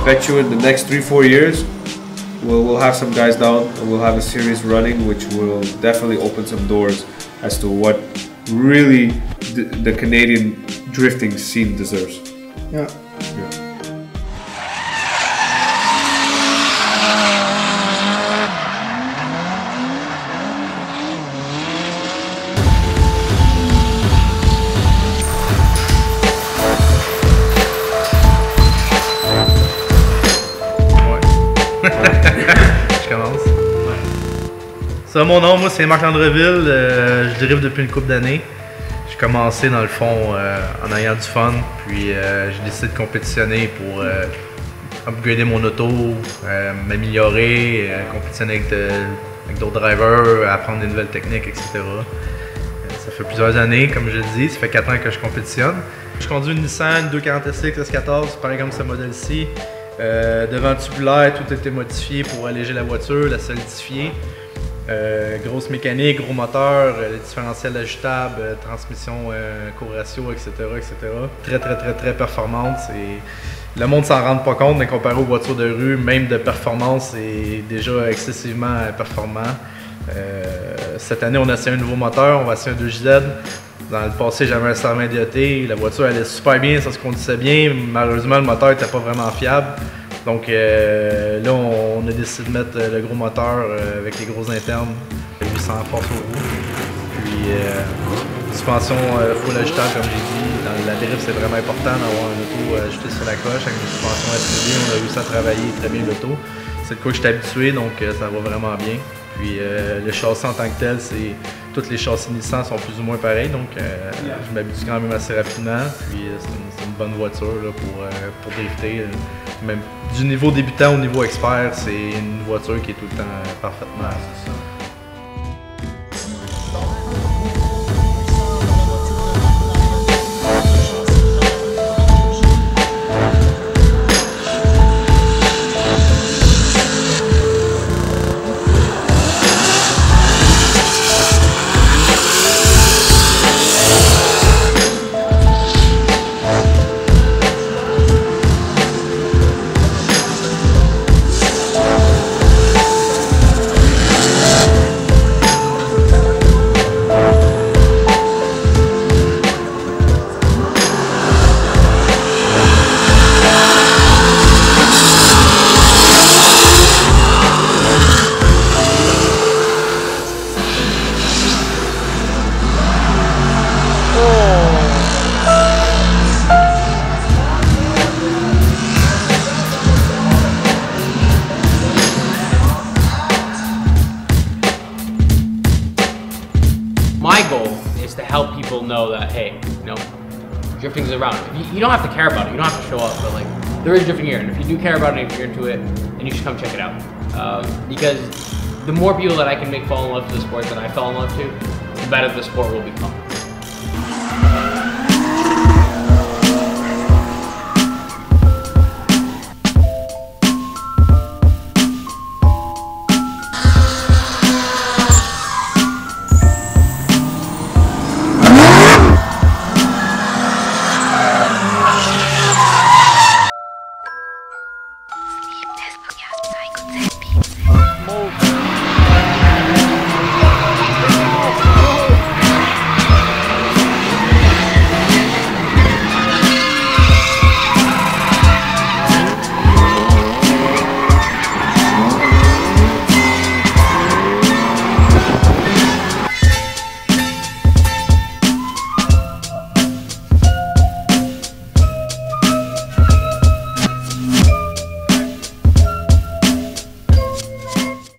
bet you in the next 3-4 years, we'll have some guys down and we'll have a series running, which will definitely open some doors as to what really the Canadian drifting scene deserves. Yeah. Je commence. Ça, mon nom, moi, c'est Marc Landreville. Je drive depuis une couple d'années. J'ai commencé, dans le fond, en ayant du fun. Puis, j'ai décidé de compétitionner pour upgrader mon auto, m'améliorer, compétitionner avec d'autres drivers, apprendre des nouvelles techniques, etc. Ça fait plusieurs années, comme je le dis. Ça fait 4 ans que je compétitionne. Je conduis une Nissan 240 SX S14, pareil comme ce modèle-ci. Devant tubulaire, tout a été modifié pour alléger la voiture, la solidifier. Grosse mécanique, gros moteur, les différentiels ajustables, transmission co-ratio, etc., etc. Très performante. Le monde s'en rend pas compte, mais comparé aux voitures de rue, même de performance, c'est déjà excessivement performant. Cette année, on a essayé un nouveau moteur, on va essayer un 2JZ. Dans le passé, j'avais un 120 DOT, la voiture allait super bien, ça se conduisait bien. Malheureusement, le moteur n'était pas vraiment fiable. Donc là, on a décidé de mettre le gros moteur avec les gros internes, 800 force au roue. Puis, suspension full ajustable, comme j'ai dit. Dans la drift, c'est vraiment important d'avoir un auto ajusté sur la coche. Avec des suspensions STD, on a réussi à travailler très bien l'auto. C'est de quoi je suis habitué, donc ça va vraiment bien. Puis le châssis en tant que tel, tous les châssis Nissan sont plus ou moins pareils, donc je m'habitue quand même assez rapidement. Puis c'est une bonne voiture là, pour drifter. Même du niveau débutant au niveau expert, c'est une voiture qui est tout le temps parfaitement. My goal is to help people know that, hey, drifting is around. You don't have to care about it, you don't have to show up, but like, there is drifting here, and if you do care about it, if you're into it, then you should come check it out. Because the more people that I can make fall in love with the sport that I fell in love to, the better the sport will become.